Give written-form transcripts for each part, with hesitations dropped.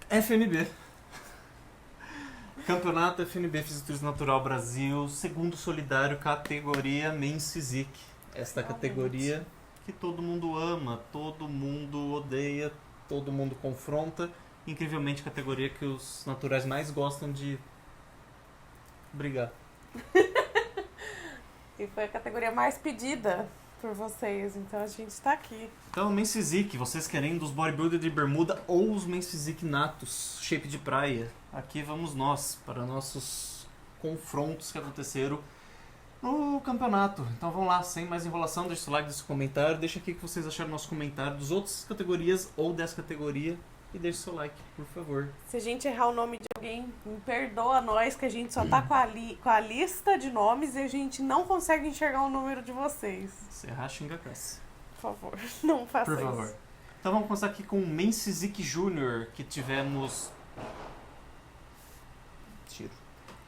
FNB. Campeonato FNB Fisiculturismo Natural Brasil, segundo solidário, categoria Men's Physique. Esta categoria que todo mundo ama, todo mundo odeia, todo mundo confronta. Incrivelmente, categoria que os naturais mais gostam de brigar. E foi a categoria mais pedida por vocês, então a gente tá aqui. Então, Men's Physique, vocês querendo os bodybuilder de bermuda ou os Men's Physique natos, shape de praia, aqui vamos nós para nossos confrontos que aconteceram no campeonato. Então vamos lá, sem mais enrolação, deixa o like, deixa o comentário, deixa aqui o que vocês acharam no nosso comentário dos outras categorias ou dessa categoria e deixa o seu like, por favor. Se a gente errar o nome de alguém, perdoa nós, que a gente só tá com a lista de nomes e a gente não consegue enxergar o número de vocês. Se errar, xinga a Cassi. Por favor, não faça Por isso. favor. Então vamos começar aqui com o Men's Physique Júnior, que tivemos... Tiro.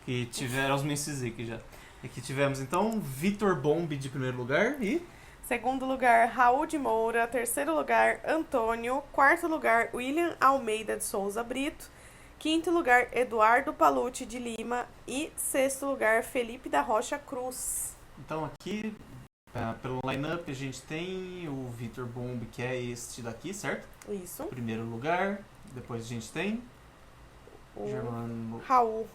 Que tiveram os Men's Physique já. E que tivemos então Vitor Bombi de primeiro lugar e... Segundo lugar, Raul de Moura. Terceiro lugar, Antônio. Quarto lugar, William Almeida de Souza Brito. Quinto lugar, Eduardo Palucci de Lima. E sexto lugar, Felipe da Rocha Cruz. Então aqui, pelo line-up, a gente tem o Vitor Bombi, que é este daqui, certo? Isso. Primeiro lugar. Depois a gente tem O Germano Raul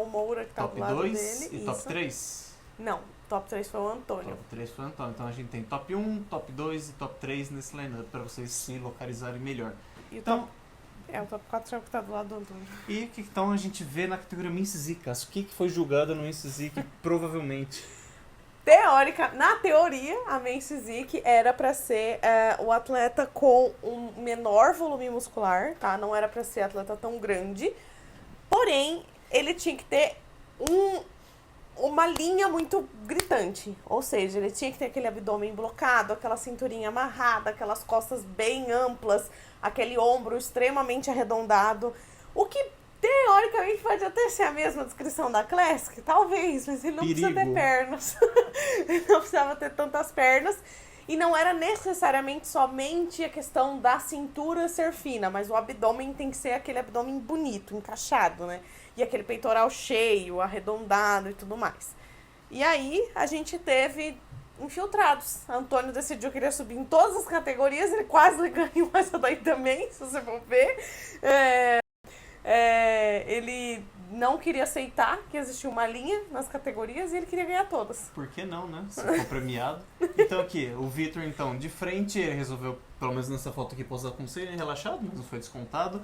Moura, que tá top do lado 2 dele. e Isso. top 3. Não, top 3 foi o Antônio. Top 3 foi o Antônio. Então a gente tem top 1, top 2 e top 3 nesse line-up para vocês se localizarem melhor. E o Então, o top 4 é o que tá do lado do Antônio. e o que então a gente vê na categoria Men's Physique? O que foi julgado no Men's Physique, provavelmente? Na teoria, a Men's Physique era pra ser o atleta com um menor volume muscular, tá? Não era pra ser atleta tão grande. Porém, ele tinha que ter uma linha muito gritante. Ou seja, ele tinha que ter aquele abdômen blocado, aquela cinturinha amarrada, aquelas costas bem amplas, aquele ombro extremamente arredondado. O que, teoricamente, pode até ser a mesma descrição da Classic, talvez, mas ele não precisa ter pernas. Ele não precisava ter tantas pernas. E não era necessariamente somente a questão da cintura ser fina, mas o abdômen tem que ser aquele abdômen bonito, encaixado, né? E aquele peitoral cheio, arredondado e tudo mais. E aí, a gente teve infiltrados. Antônio decidiu que ele ia subir em todas as categorias, ele quase ganhou essa daí também, se você for ver. Ele não queria aceitar que existia uma linha nas categorias e ele queria ganhar todas. Por que não, né? Se for premiado. Então aqui, o Vitor, então, de frente, ele resolveu, pelo menos nessa foto aqui, posar como se ele relaxado, mas não foi descontado.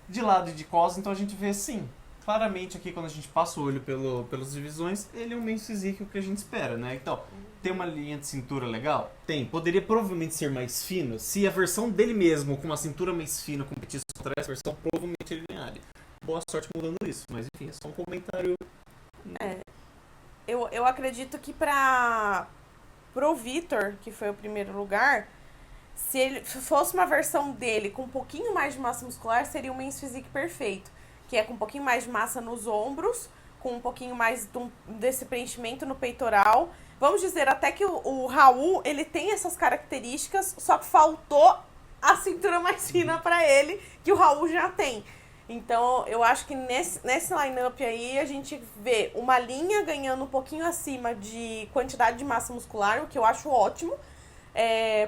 De lado e de costas, então a gente vê assim, claramente aqui, quando a gente passa o olho pelas divisões, ele é um Men's Physique, o que a gente espera, né? Então, tem uma linha de cintura legal? Tem. Poderia provavelmente ser mais fino, se a versão dele mesmo, com uma cintura mais fina, competisse contra essa versão, provavelmente ele ganharia. Boa sorte mudando isso, mas enfim, é só um comentário. Eu acredito que pro Vitor, que foi o primeiro lugar, se ele fosse uma versão dele com um pouquinho mais de massa muscular, seria um Men's Physique perfeito. Que é com um pouquinho mais de massa nos ombros, com um pouquinho mais desse preenchimento no peitoral. Vamos dizer até que o Raul, ele tem essas características, só que faltou a cintura mais fina pra ele, que o Raul já tem. Então, eu acho que nesse line-up aí, a gente vê uma linha ganhando um pouquinho acima de quantidade de massa muscular, o que eu acho ótimo,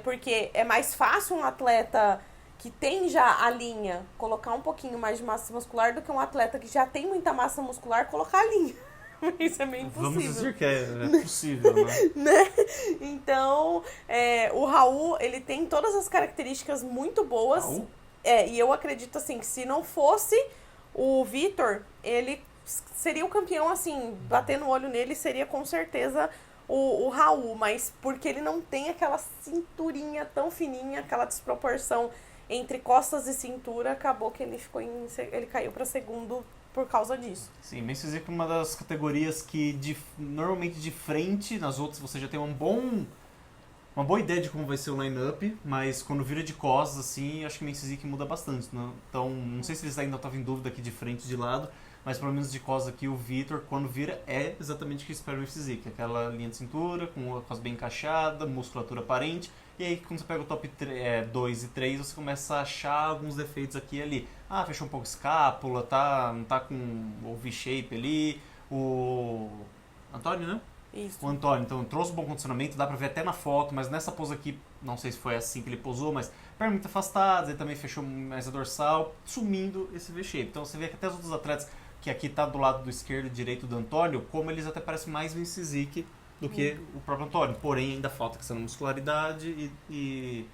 porque é mais fácil um atleta que tem já a linha colocar um pouquinho mais de massa muscular do que um atleta que já tem muita massa muscular colocar a linha. Isso é meio impossível. Vamos dizer que é possível, né? Né? Então, o Raul, ele tem todas as características muito boas. Raul? E eu acredito, assim, que se não fosse o Vitor, ele seria o campeão, assim, batendo o olho nele, seria com certeza o Raul. Mas porque ele não tem aquela cinturinha tão fininha, aquela desproporção entre costas e cintura, acabou que ele caiu para segundo por causa disso. Sim, Men's Physique é uma das categorias que normalmente de frente, nas outras você já tem uma boa ideia de como vai ser o line-up, mas quando vira de costas, assim, acho que Men's Physique muda bastante, né? Então, não sei se eles ainda estavam em dúvida aqui de frente e de lado, mas pelo menos de costas aqui, o Vitor, quando vira, é exatamente o que espera o Men's Physique. Aquela linha de cintura, com a costa bem encaixada, musculatura aparente, E aí, quando você pega o top 2 e 3, você começa a achar alguns defeitos aqui e ali. Ah, fechou um pouco a escápula, não tá com o V-shape ali. O Antônio, né? Isso. O Antônio, então, trouxe um bom condicionamento, dá pra ver até na foto, mas nessa pose aqui, não sei se foi assim que ele posou, mas perna muito afastada, ele também fechou mais a dorsal, sumindo esse V-shape. Então você vê que até os outros atletas, que aqui tá do lado do esquerdo e direito do Antônio, como eles até parecem mais Vince Zick do que o próprio Antônio. Porém, ainda falta questão de muscularidade e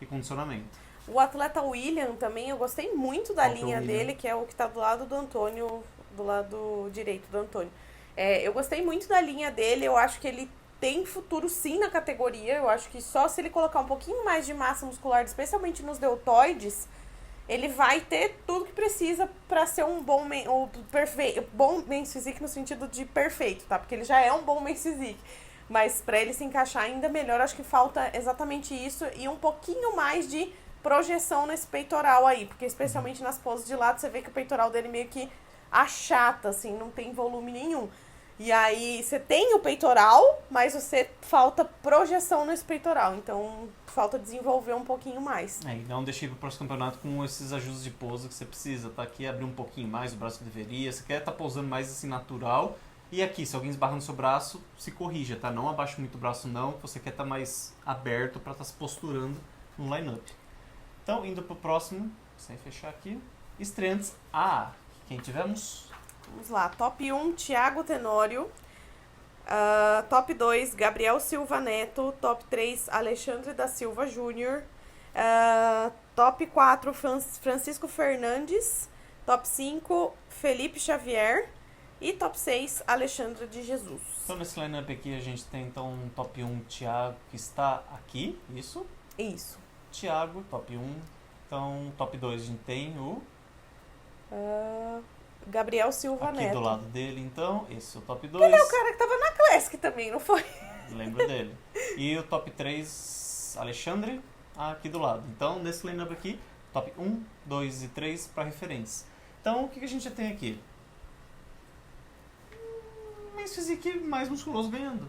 condicionamento. O atleta William também, eu gostei muito da Qual que é o linha William? dele, que é o que tá do lado do Antônio, do lado direito do Antônio. Eu gostei muito da linha dele, eu acho que ele tem futuro sim na categoria, eu acho que só se ele colocar um pouquinho mais de massa muscular, especialmente nos deltoides, ele vai ter tudo que precisa para ser um bom bom men's physique no sentido de perfeito, tá? Porque ele já é um bom men's physique, mas para ele se encaixar ainda melhor, acho que falta exatamente isso e um pouquinho mais de projeção nesse peitoral aí, porque especialmente nas poses de lado você vê que o peitoral dele meio que achata, assim, não tem volume nenhum. E aí você tem o peitoral, mas você falta projeção nesse peitoral, então falta desenvolver um pouquinho mais. E não deixe ir pro próximo campeonato com esses ajustes de pose que você precisa, tá? Aqui abrir um pouquinho mais o braço que deveria, você quer estar posando mais assim natural. E aqui, se alguém esbarra no seu braço, se corrija, tá? Não abaixe muito o braço não, você quer estar mais aberto para estar se posturando no line-up. Então, indo pro próximo, sem fechar aqui, estreantes. Quem tivemos? Vamos lá, top 1, Thiago Tenório. Top 2, Gabriel Silva Neto. Top 3, Alexandre da Silva Júnior. Top 4, Francisco Fernandes. Top 5, Felipe Xavier. E top 6, Alexandre de Jesus. Então, nesse line-up aqui, a gente tem então um top 1, Thiago, que está aqui, isso? Isso. Thiago, top 1. Então, top 2 a gente tem o... Gabriel Silva aqui Neto. do lado dele, então, esse é o top 2. Ele é o cara que tava na Classic também, não foi? Lembro dele. E o top 3, Alexandre, aqui do lado. Então, nesse line-up aqui, top 1, 2 e 3 para referência. Então, o que a gente já tem aqui? Men's physique mais musculoso ganhando.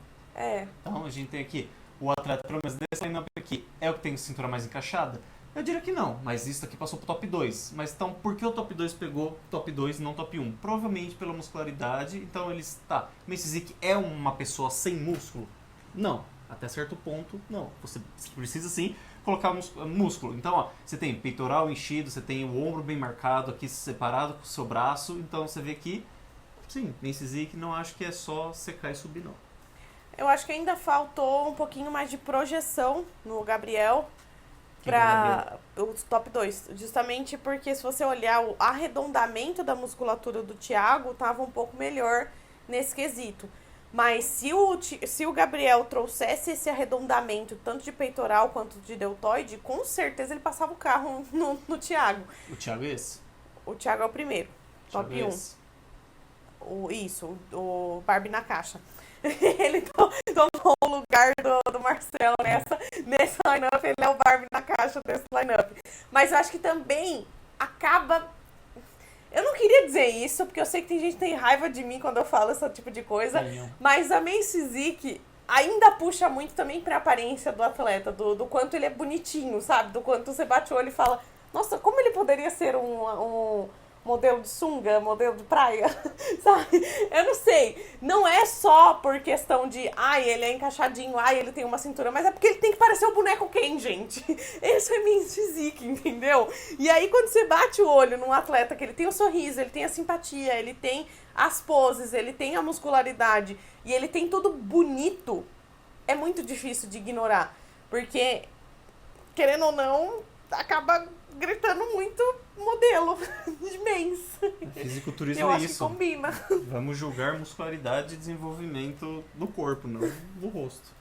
Então, a gente tem aqui o atleta, pelo menos nesse line-up aqui, é o que tem a cintura mais encaixada? Eu diria que não, mas isso aqui passou pro top 2. Mas então, por que o top 2 pegou top 2 e não top 1? Provavelmente pela muscularidade. Então, men's physique é uma pessoa sem músculo? Não. Até certo ponto, não. Você precisa sim colocar músculo. Então, ó, você tem peitoral enchido, você tem o ombro bem marcado aqui, separado com o seu braço. Então, você vê que, sim, men's physique não acho que é só secar e subir, não. Eu acho que ainda faltou um pouquinho mais de projeção no Gabriel Quem que é o para os top 2. Justamente porque se você olhar o arredondamento da musculatura do Thiago, tava um pouco melhor nesse quesito. Mas se o Gabriel trouxesse esse arredondamento, tanto de peitoral quanto de deltoide, com certeza ele passava o carro no Thiago. O Thiago é esse? O Thiago é o primeiro, top Thiago é 1. esse. O Barbie na caixa. Ele tomou o lugar do Marcelo nesse line-up, ele é o Barbie na caixa desse line-up. Mas eu acho que também acaba... Eu não queria dizer isso, porque eu sei que tem gente que tem raiva de mim quando eu falo esse tipo de coisa, mas a men's physique ainda puxa muito também pra aparência do atleta, do quanto ele é bonitinho, sabe? Do quanto você bate o olho e fala, nossa, como ele poderia ser um modelo de sunga, modelo de praia, sabe? Eu não sei. Não é só por questão de, ele é encaixadinho, ele tem uma cintura, mas é porque ele tem que parecer o boneco Ken, gente. Esse é men's physique, entendeu? E aí, quando você bate o olho num atleta que ele tem o sorriso, ele tem a simpatia, ele tem as poses, ele tem a muscularidade, e ele tem tudo bonito, é muito difícil de ignorar. Porque, querendo ou não, acaba gritando muito modelo de mens. Fisiculturismo Eu é acho isso. que combina. Vamos julgar muscularidade e desenvolvimento do corpo, não do rosto.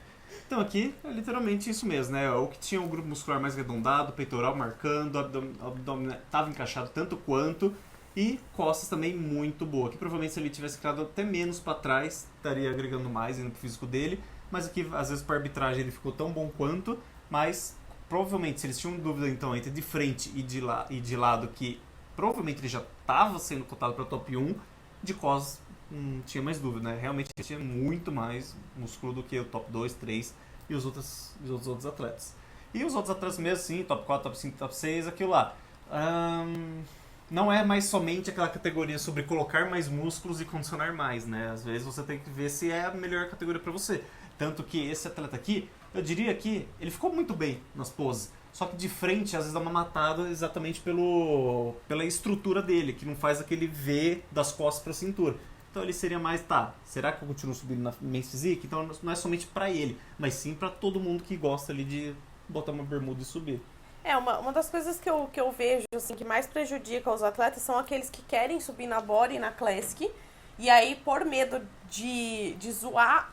Então aqui é literalmente isso mesmo, né? O que tinha o grupo muscular mais arredondado, peitoral marcando, abdômen estava encaixado tanto quanto, e costas também muito boa. Que provavelmente se ele tivesse ficado até menos para trás, estaria agregando mais no físico dele, mas aqui às vezes para arbitragem ele ficou tão bom quanto, mas provavelmente se eles tinham dúvida então entre de frente e de lado, que provavelmente ele já estava sendo cotado para top 1, de costas não tinha mais dúvida, né? Realmente ele tinha muito mais músculo do que o top 2, 3 e os outros atletas. E os outros atletas mesmo, sim, top 4, top 5, top 6, aquilo lá. Não é mais somente aquela categoria sobre colocar mais músculos e condicionar mais, né? Às vezes você tem que ver se é a melhor categoria para você. Tanto que esse atleta aqui, eu diria que ele ficou muito bem nas poses. Só que de frente, às vezes dá uma matada exatamente pela estrutura dele, que não faz aquele V das costas para a cintura. Então ele seria mais, será que eu continuo subindo na Men's Physique? Então não é somente para ele, mas sim para todo mundo que gosta ali de botar uma bermuda e subir. Uma das coisas que eu vejo assim, que mais prejudica os atletas são aqueles que querem subir na body e na classic, e aí por medo de zoar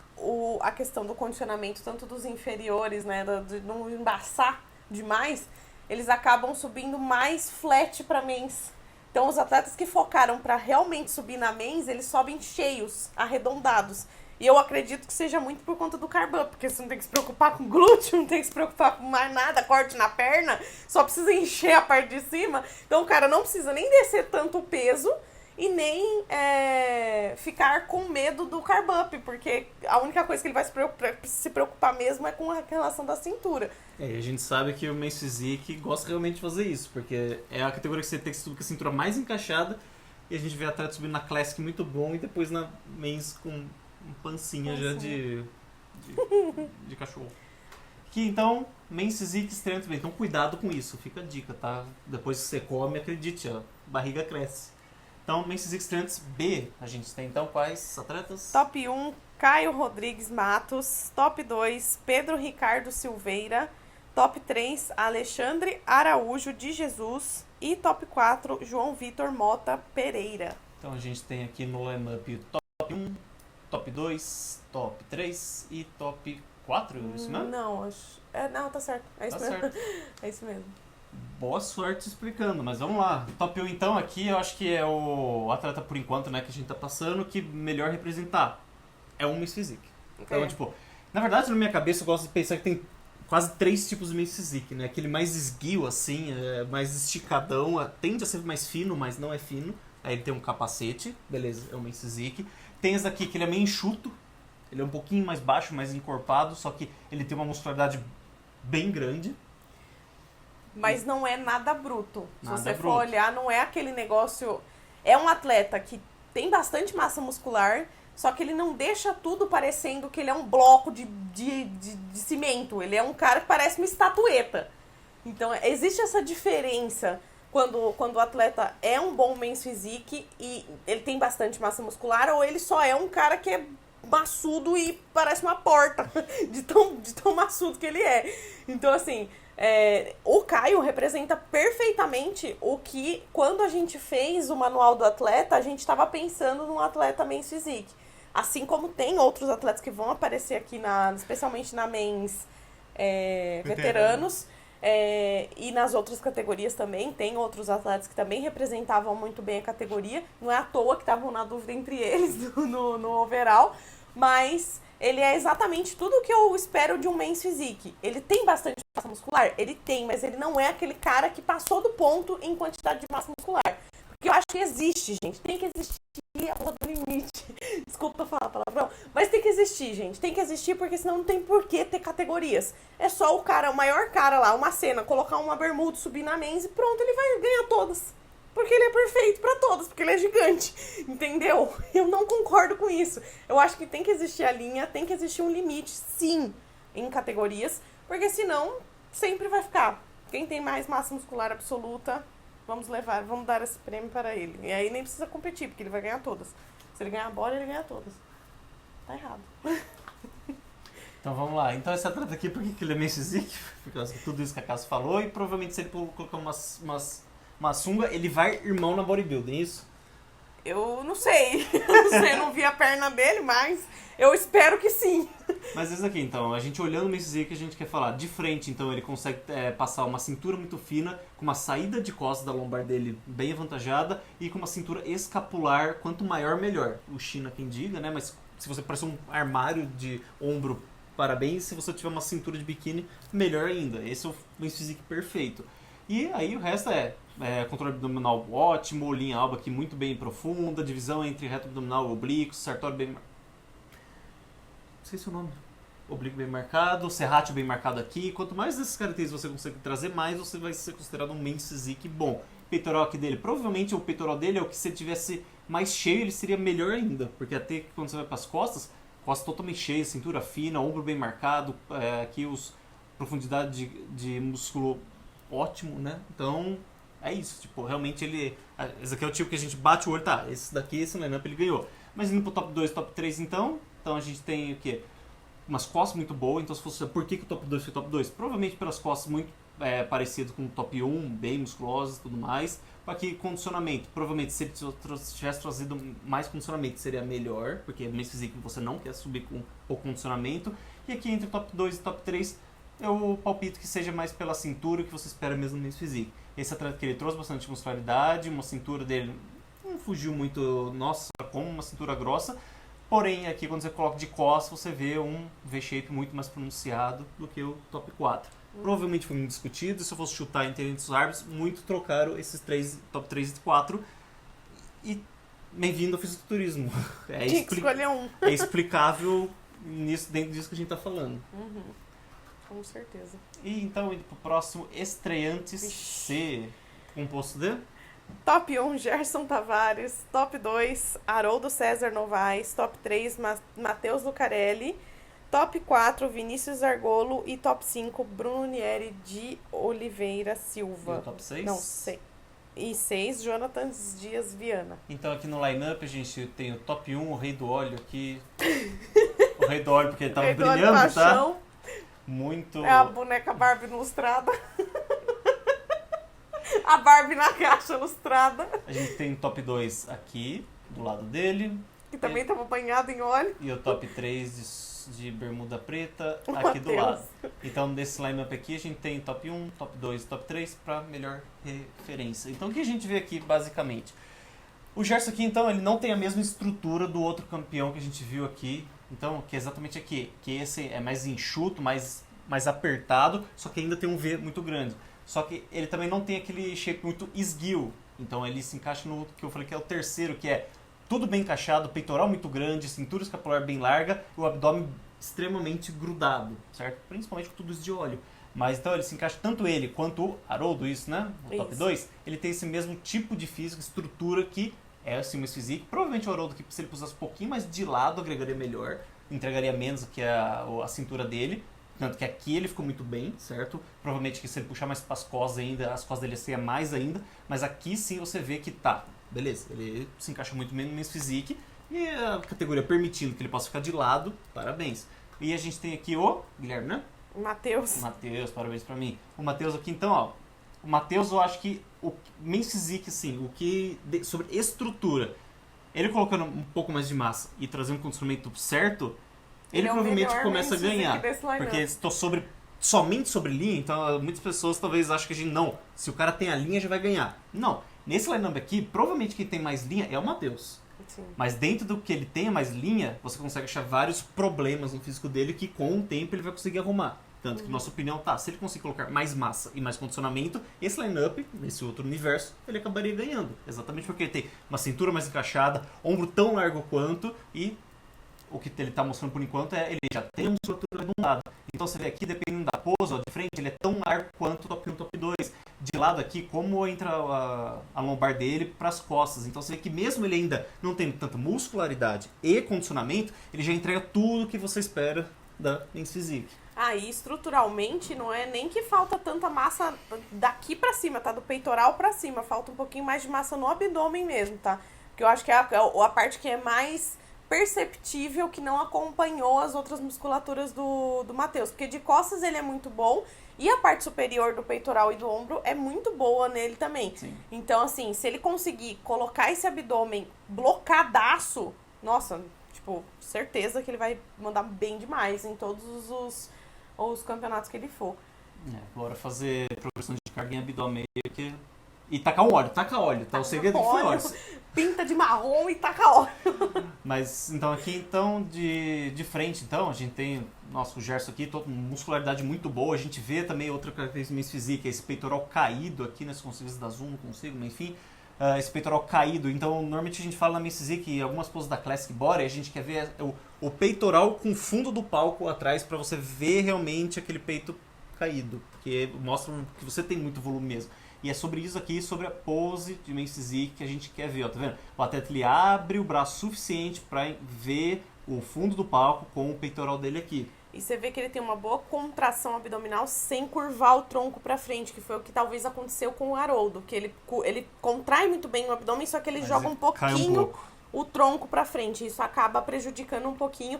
a questão do condicionamento, tanto dos inferiores, né, de não embaçar demais, eles acabam subindo mais flat para mens. Então os atletas que focaram para realmente subir na mens, eles sobem cheios, arredondados. E eu acredito que seja muito por conta do carb up, porque você não tem que se preocupar com glúteo, não tem que se preocupar com mais nada, corte na perna, só precisa encher a parte de cima. Então o cara não precisa nem descer tanto o peso e nem ficar com medo do carb up, porque a única coisa que ele vai se preocupar mesmo é com a relação da cintura. E a gente sabe que o Men's Physique gosta realmente de fazer isso, porque é a categoria que você tem que subir com a cintura mais encaixada, e a gente vê atleta subindo na Classic muito bom, e depois na Men's com um pancinha já de cachorro. Que então, Men's Physique Strength bem. Então cuidado com isso, fica a dica, tá? Depois que você come, acredite, a barriga cresce. Então, Men's Physique Strength B, a gente tem então quais atletas? Top 1, Caio Rodrigues Matos. Top 2, Pedro Ricardo Silveira. Top 3, Alexandre Araújo de Jesus. E top 4, João Vitor Mota Pereira. Então a gente tem aqui no line-up top 1, top 2, top 3 e top 4, isso mesmo? Não, acho... não, tá certo. É isso Tá mesmo. certo. É isso mesmo. Boa sorte explicando, mas vamos lá. Top 1 então aqui eu acho que é o atleta por enquanto, né, que a gente tá passando, que melhor representar. É o Men's Physique. Então, tipo, na verdade na minha cabeça eu gosto de pensar que tem quase 3 tipos de Men's Physique, né? Aquele mais esguio assim, mais esticadão, tende a ser mais fino, mas não é fino. Aí ele tem um capacete, beleza, é o Men's Physique. Tem esse daqui que ele é meio enxuto, ele é um pouquinho mais baixo, mais encorpado, só que ele tem uma muscularidade bem grande. Mas não é nada bruto. Nada Se você bruto. for olhar, não é aquele negócio... É um atleta que tem bastante massa muscular, só que ele não deixa tudo parecendo que ele é um bloco de cimento. Ele é um cara que parece uma estatueta. Então, existe essa diferença quando o atleta é um bom Men's Physique e ele tem bastante massa muscular, ou ele só é um cara que é maçudo e parece uma porta de tão maçudo que ele é. Então, assim... o Caio representa perfeitamente o que, quando a gente fez o manual do atleta, a gente estava pensando num atleta Men's Physique. Assim como tem outros atletas que vão aparecer aqui, especialmente na Men's veteranos, e nas outras categorias também. Tem outros atletas que também representavam muito bem a categoria. Não é à toa que estavam na dúvida entre eles no overall, mas... Ele é exatamente tudo o que eu espero de um Men's Physique. Ele tem bastante massa muscular? Ele tem, mas ele não é aquele cara que passou do ponto em quantidade de massa muscular. Porque eu acho que existe, gente. Tem que existir a porra do limite. Desculpa falar palavrão. Mas tem que existir, gente. Tem que existir porque senão não tem por que ter categorias. É só o maior cara lá, uma cena, colocar uma bermuda, subir na Men's e pronto, ele vai ganhar todas. Porque ele é perfeito pra todas, porque ele é gigante, entendeu? Eu não concordo com isso. Eu acho que tem que existir a linha, tem que existir um limite, sim, em categorias, porque senão sempre vai ficar. Quem tem mais massa muscular absoluta, vamos dar esse prêmio para ele. E aí nem precisa competir, porque ele vai ganhar todas. Se ele ganhar a bola, ele ganha todas. Tá errado. Então vamos lá. Então esse atleta aqui, por que ele é Men's Physique? Por causa de tudo isso que a Cass falou, e provavelmente se ele colocar uma sunga, ele vai irmão na bodybuilding, é isso? Eu não sei. Eu não vi a perna dele, mas eu espero que sim. Mas esse aqui, então, a gente olhando o Men's Physique, a gente quer falar de frente, então ele consegue passar uma cintura muito fina, com uma saída de costas da lombar dele bem avantajada e com uma cintura escapular, quanto maior, melhor. O China quem diga, né? Mas se você parece um armário de ombro, parabéns. Se você tiver uma cintura de biquíni, melhor ainda. Esse é o Men's Physique perfeito. E aí o resto controle abdominal ótimo, linha alba aqui muito bem profunda, divisão entre reto abdominal e oblíquo, sartório bem... Não sei se é o nome. oblíquo bem marcado, serrátil bem marcado aqui. Quanto mais dessas características você consegue trazer, mais você vai ser considerado um men's physique bom. Peitoral aqui dele, provavelmente o peitoral dele é o que se ele tivesse mais cheio, ele seria melhor ainda. Porque até quando você vai para as costas totalmente cheia, cintura fina, ombro bem marcado, aqui profundidade de músculo ótimo, né? Então, é isso. Tipo, realmente ele... Esse aqui é o tipo que a gente bate o olho, tá, esse lineup ele ganhou. Mas indo pro top 2, top 3 então a gente tem o quê? Umas costas muito boas, então se fosse... Por que o top 2 foi top 2? Provavelmente pelas costas muito parecido com o top 1, bem musculosas e tudo mais. Aqui, condicionamento. Provavelmente, se ele tivesse trazido mais condicionamento, seria melhor, porque no mês físico você não quer subir com pouco condicionamento. E aqui, entre top 2 e top 3, eu palpito que seja mais pela cintura que você espera mesmo no mês físico. Esse atleta que ele trouxe bastante muscularidade, uma cintura dele não fugiu muito, nossa, como uma cintura grossa. Porém, aqui, quando você coloca de costas, você vê um V-shape muito mais pronunciado do que o top 4. Provavelmente foi muito discutido, se eu fosse chutar entre os árbitros, muito trocaram esses top 3 e 4 e bem-vindo ao fisiculturismo. Tinha que escolher um. É explicável dentro disso que a gente está falando. Uhum. Com certeza. E então, indo pro próximo, estreantes C, composto de... Top 1, Gerson Tavares. Top 2, Haroldo César Novaes. Top 3, Matheus Lucarelli. Top 4, Vinícius Argolo. E top 5, Bruno Nieri de Oliveira Silva. E o top 6? Não, sei. E 6, Jonathan Dias Viana. Então aqui no line-up a gente tem o top 1, o Rei do Óleo aqui. O Rei do Óleo porque ele tava brilhando, tá? Muito... É a boneca Barbie ilustrada. A Barbie na caixa ilustrada. A gente tem o top 2 aqui, do lado dele. Que também estava banhado em óleo. E o top 3 de bermuda preta aqui do lado. Então, desse lineup aqui, a gente tem top 1, top 2 e top 3 para melhor referência. Então, o que a gente vê aqui, basicamente? O Gerson aqui, então, ele não tem a mesma estrutura do outro campeão que a gente viu aqui. Então, que é exatamente aqui. Que esse é mais enxuto, mais apertado, só que ainda tem um V muito grande. Só que ele também não tem aquele shape muito esguio. Então, ele se encaixa no que eu falei que é o terceiro, que é tudo bem encaixado, peitoral muito grande, cintura escapular bem larga e o abdômen extremamente grudado, certo? Principalmente com tudo isso de óleo. Mas então ele se encaixa tanto ele quanto o Haroldo, isso, né? O top 2, ele tem esse mesmo tipo de físico, estrutura que é assim, o physique. Provavelmente o Haroldo, que se ele pusesse um pouquinho mais de lado, agregaria melhor, entregaria menos que a cintura dele. Tanto que aqui ele ficou muito bem, certo? Provavelmente que se ele puxar mais para as costas ainda, as costas dele seriam mais ainda. Mas aqui sim você vê que tá, beleza, ele se encaixa muito bem no men's physique. E a categoria permitindo que ele possa ficar de lado, parabéns. E a gente tem aqui o Guilherme, né? Matheus, parabéns pra mim. O Matheus aqui, então, ó. O Matheus, eu acho que o men's physique, assim, sobre estrutura, ele colocando um pouco mais de massa e trazendo um condicionamento certo, ele provavelmente começa a ganhar. Porque estou somente sobre linha, então muitas pessoas talvez achem que a gente não. Se o cara tem a linha, já vai ganhar. Não. Nesse lineup aqui, provavelmente quem tem mais linha é o Matheus. Sim. Mas dentro do que ele tenha mais linha, você consegue achar vários problemas no físico dele que com o tempo ele vai conseguir arrumar. Tanto que, nossa opinião, tá, se ele conseguir colocar mais massa e mais condicionamento, esse line-up, nesse outro universo, ele acabaria ganhando. Exatamente porque ele tem uma cintura mais encaixada, ombro tão largo quanto, e o que ele tá mostrando por enquanto é ele já tem uma musculatura arredondada. Então você vê aqui, dependendo da pose, ó, de frente, ele é tão largo quanto o top 1, top 2. De lado aqui, como entra a lombar dele para as costas. Então você vê que mesmo ele ainda não tendo tanta muscularidade e condicionamento, ele já entrega tudo que você espera da men's physique. E estruturalmente não é nem que falta tanta massa daqui pra cima, tá? Do peitoral pra cima. Falta um pouquinho mais de massa no abdômen mesmo, tá? Porque eu acho que é a parte que é mais perceptível, que não acompanhou as outras musculaturas do Matheus. Porque de costas ele é muito bom e a parte superior do peitoral e do ombro é muito boa nele também. Sim. Então, assim, se ele conseguir colocar esse abdômen blocadaço, nossa, tipo, certeza que ele vai mandar bem demais em todos os campeonatos que ele for. Bora fazer progressão de carga em abdômen aqui. E tacar um óleo, taca óleo, tá? O segredo foi óleo. Pinta de marrom e taca óleo. Mas, então, aqui, então, de frente, então, a gente tem, nossa, o Gerson aqui, muscularidade muito boa. A gente vê também outra característica mais física, esse peitoral caído aqui, né? Se conseguir dar zoom, não consigo, mas enfim. esse peitoral caído. Então, normalmente a gente fala na Men's Physique, em algumas poses da Classic Body, a gente quer ver o peitoral com o fundo do palco atrás para você ver realmente aquele peito caído, porque mostra que você tem muito volume mesmo. E é sobre isso aqui, sobre a pose de Men's Physique que a gente quer ver, ó, tá vendo? O atleta ele abre o braço suficiente para ver o fundo do palco com o peitoral dele aqui. E você vê que ele tem uma boa contração abdominal sem curvar o tronco pra frente, que foi o que talvez aconteceu com o Haroldo, que ele contrai muito bem o abdômen, só que ele joga um pouquinho o tronco pra frente. Isso acaba prejudicando um pouquinho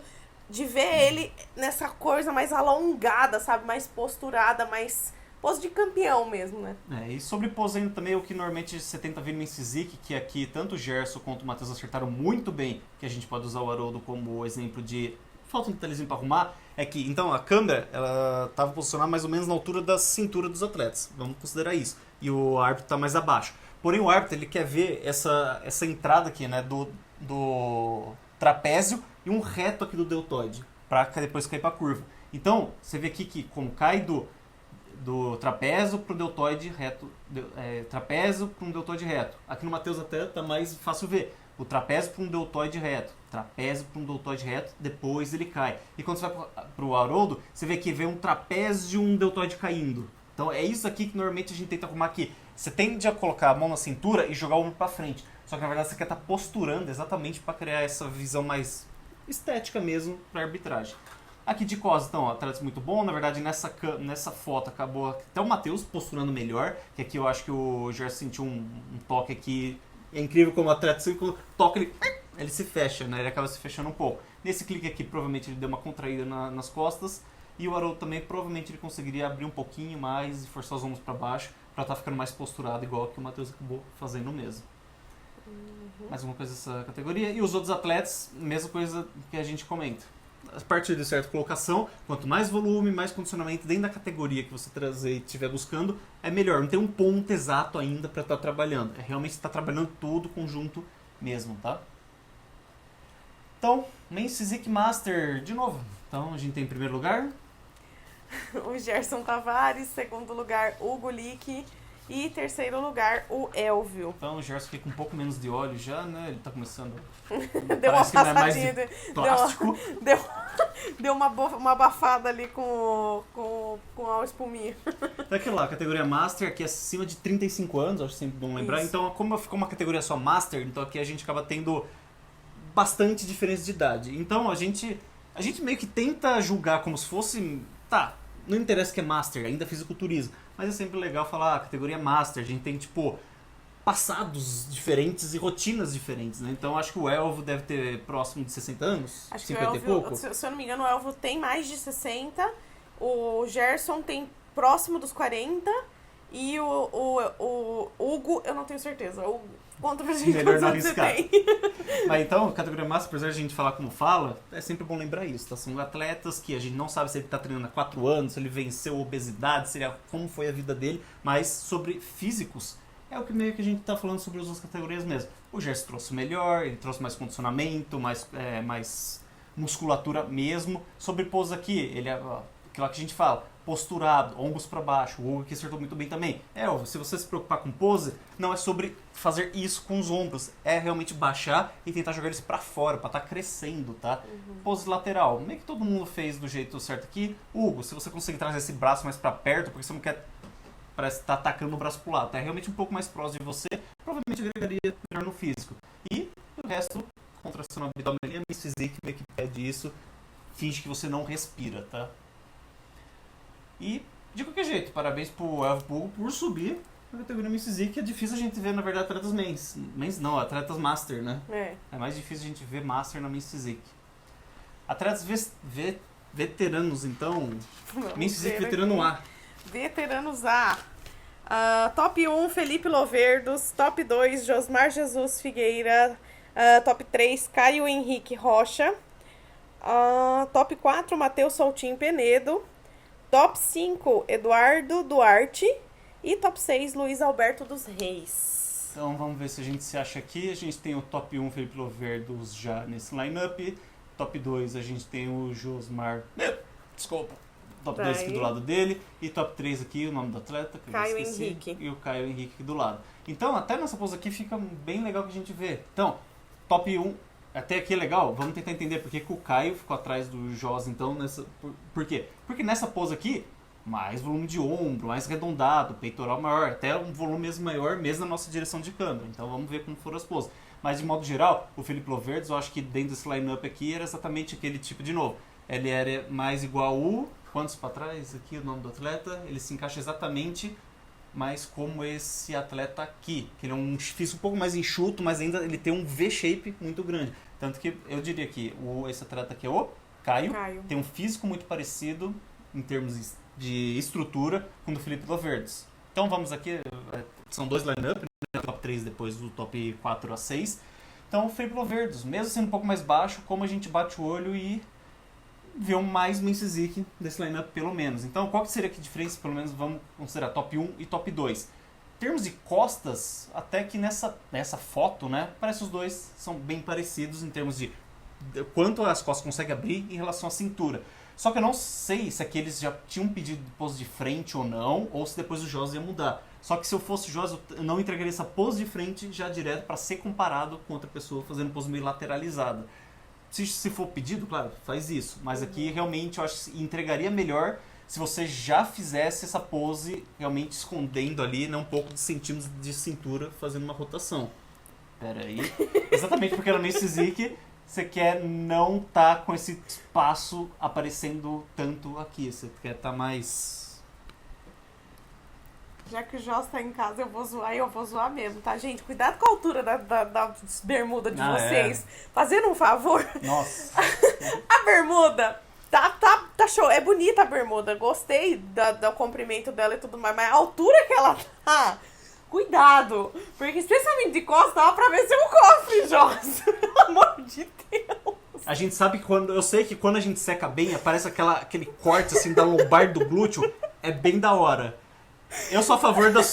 de ver ele nessa coisa mais alongada, sabe? Mais posturada, mais pose de campeão mesmo, né? E sobre pose ainda também, o que normalmente você tenta ver no Men's Physique, que aqui tanto o Gerson quanto o Matheus acertaram muito bem, que a gente pode usar o Haroldo como exemplo de falta um detalhezinho para arrumar, é que, então, a câmera, ela estava posicionada mais ou menos na altura da cintura dos atletas, vamos considerar isso, e o árbitro está mais abaixo. Porém, o árbitro, ele quer ver essa entrada aqui, né, do trapézio e um reto aqui do deltoide, para depois cair para a curva. Então, você vê aqui que como cai do trapézio para o deltoide reto, trapézio para um deltoide reto. Aqui no Matheus até tá mais fácil ver. O trapézio para um deltoide reto, trapézio para um deltoide reto, depois ele cai. E quando você vai para o Haroldo, você vê que vem um trapézio e um deltoide caindo. Então é isso aqui que normalmente a gente tenta arrumar aqui. Você tende a colocar a mão na cintura e jogar o ombro para frente. Só que na verdade você quer estar posturando exatamente para criar essa visão mais estética mesmo para arbitragem. Aqui de costas, então, atletas muito bom. Na verdade, nessa foto acabou até o Matheus posturando melhor. Que aqui eu acho que o Gerson sentiu um toque aqui. É incrível como o atleta, quando toca, ele se fecha, né? Ele acaba se fechando um pouco. Nesse clique aqui, provavelmente ele deu uma contraída nas costas. E o Haroldo também, provavelmente ele conseguiria abrir um pouquinho mais e forçar os ombros para baixo para estar ficando mais posturado, igual que o Matheus acabou fazendo mesmo. Mais uma coisa dessa categoria. E os outros atletas, mesma coisa que a gente comenta. A partir de certa colocação, quanto mais volume, mais condicionamento dentro da categoria que você trazer e estiver buscando, é melhor. Não tem um ponto exato ainda para estar trabalhando. É realmente estar trabalhando todo o conjunto mesmo, tá? Então, Men's Physique Master, de novo. Então, a gente tem em primeiro lugar o Gerson Tavares, segundo lugar, Hugo Lick e terceiro lugar, o Elvio. Então, o Gerson fica com um pouco menos de óleo já, né? Ele tá começando... Deu uma passadinha, plástico. Deu uma abafada ali com a espuminha. É aquilo lá, a categoria Master aqui é acima de 35 anos, acho sempre bom lembrar. Isso. Então, como ficou uma categoria só Master, então aqui a gente acaba tendo bastante diferença de idade. Então, a gente meio que tenta julgar como se fosse... Tá, não interessa que é Master, ainda fisiculturismo. Mas é sempre legal falar, a categoria Master, a gente tem, tipo... passados diferentes e rotinas diferentes, né? Então acho que o Elvo deve ter próximo de 60 anos, acho 50 que e pouco. Se eu não me engano, o Elvo tem mais de 60, o Gerson tem próximo dos 40 e o Hugo, eu não tenho certeza. Conta pra gente melhor não quantos anos arriscar. você tem. Mas então, categoria Master, apesar de a gente falar como fala, é sempre bom lembrar isso, tá? São atletas que a gente não sabe se ele tá treinando há 4 anos, se ele venceu a obesidade, como foi a vida dele, mas sobre físicos, é o que meio que a gente tá falando sobre as outras categorias mesmo. O Gerson trouxe melhor, ele trouxe mais condicionamento, mais musculatura mesmo. Sobre pose aqui, ele é aquilo que a gente fala, posturado, ombros para baixo. O Hugo que acertou muito bem também. Se você se preocupar com pose, não é sobre fazer isso com os ombros, é realmente baixar e tentar jogar eles para fora, para estar crescendo, tá? Pose lateral, meio que todo mundo fez do jeito certo aqui. Hugo, se você conseguir trazer esse braço mais para perto, porque você não quer... parece estar atacando o braço pro lado, tá? É realmente um pouco mais próximo de você, provavelmente agregaria melhor no físico. E o resto, contração abdominal, a Men's Physique meio que pede isso, finge que você não respira, tá? E, de qualquer jeito, parabéns pro Elvio Hugo por subir na categoria Men's Physique, que é difícil a gente ver, na verdade, atletas Men's não, atletas Master, né? É mais difícil a gente ver Master na Men's Physique. Atletas veteranos, então, Men's Physique veterano A. Veteranos A. Top 1, Felipe Loverdos. Top 2, Josmar Jesus Figueira. Top 3, Caio Henrique Rocha. Top 4, Matheus Soutinho Penedo. Top 5, Eduardo Duarte. E top 6, Luiz Alberto dos Reis. Então vamos ver se a gente se acha aqui. A gente tem o top 1, Felipe Loverdos já nesse lineup. Top 2, a gente tem o Josmar... Desculpa. Top 2 aqui do lado dele. E top 3 aqui, o nome do atleta, que Caio eu esqueci. Henrique. E o Caio Henrique aqui do lado. Então, até nessa pose aqui fica bem legal que a gente vê. Então, top 1, até aqui é legal. Vamos tentar entender por que o Caio ficou atrás do Jos, então, nessa... Por quê? Porque nessa pose aqui, mais volume de ombro, mais arredondado, peitoral maior, até um volume mesmo maior, mesmo na nossa direção de câmera. Então, vamos ver como foram as poses. Mas, de modo geral, o Felipe Loverdes, eu acho que dentro desse line-up aqui, era exatamente aquele tipo de novo. Ele era mais igual o... Quantos para trás? Aqui o nome do atleta. Ele se encaixa exatamente mais como esse atleta aqui. Que ele é um físico um pouco mais enxuto, mas ainda ele tem um V-shape muito grande. Tanto que eu diria que esse atleta aqui é o Caio. Tem um físico muito parecido em termos de estrutura com o do Felipe Loverdes. Então vamos aqui, são dois line-up, né? Top 3 depois do top 4 a 6. Então o Felipe Loverdes, mesmo sendo um pouco mais baixo, como a gente bate o olho e vê mais Men's Physique desse line-up pelo menos. Então qual que seria a diferença, pelo menos vamos considerar top 1 e top 2. Em termos de costas, até que nessa foto, né, parece que os dois são bem parecidos em termos de quanto as costas conseguem abrir em relação à cintura. Só que eu não sei se aqueles já tinham pedido de pose de frente ou não, ou se depois o Jos ia mudar. Só que se eu fosse o Jos, eu não entregaria essa pose de frente já direto para ser comparado com outra pessoa fazendo pose meio lateralizada. Se for pedido, claro, faz isso. Mas aqui realmente eu acho que entregaria melhor se você já fizesse essa pose realmente escondendo ali, né, um pouco de centímetros de cintura fazendo uma rotação. Pera aí. Exatamente porque no Men's Physique você quer não estar com esse espaço aparecendo tanto aqui. Você quer estar mais... Já que o Jos tá em casa, eu vou zoar mesmo, tá, gente? Cuidado com a altura da bermuda de vocês. Fazendo um favor. Nossa. A bermuda tá show. É bonita a bermuda. Gostei do comprimento dela e tudo mais. Mas a altura que ela tá... Cuidado. Porque especialmente de costas, dá pra ver seu cofre, Jos. Pelo amor de Deus. A gente sabe que eu sei que quando a gente seca bem, aparece aquele corte assim da lombar do glúteo. É bem da hora. Eu sou a favor de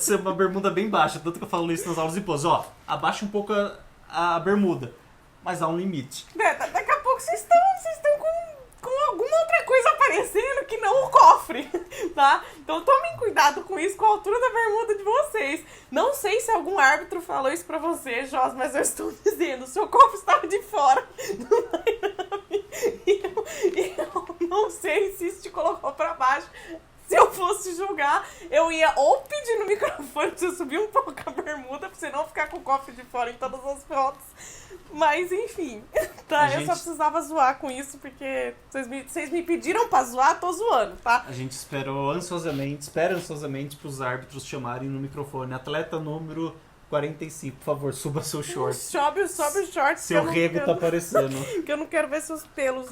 ser uma bermuda bem baixa, tanto que eu falo isso nas aulas de pose. Ó, abaixa um pouco a bermuda, mas há um limite. Daqui a pouco vocês estão com alguma outra coisa aparecendo que não o cofre, tá? Então tomem cuidado com isso, com a altura da bermuda de vocês. Não sei se algum árbitro falou isso pra você, Jos, mas eu estou dizendo, o seu cofre estava de fora do line-up. E eu não sei se isso te colocou pra baixo. Se eu fosse julgar, eu ia ou pedir no microfone pra você subir um pouco a bermuda, pra você não ficar com o cofre de fora em todas as fotos. Mas, enfim, tá? Eu só precisava zoar com isso, porque vocês me pediram pra zoar, tô zoando, tá? A gente espera ansiosamente pros árbitros chamarem no microfone. Atleta número 45, por favor, suba seu short. Sobe o short. Seu rego tá aparecendo. Que eu não quero ver seus pelos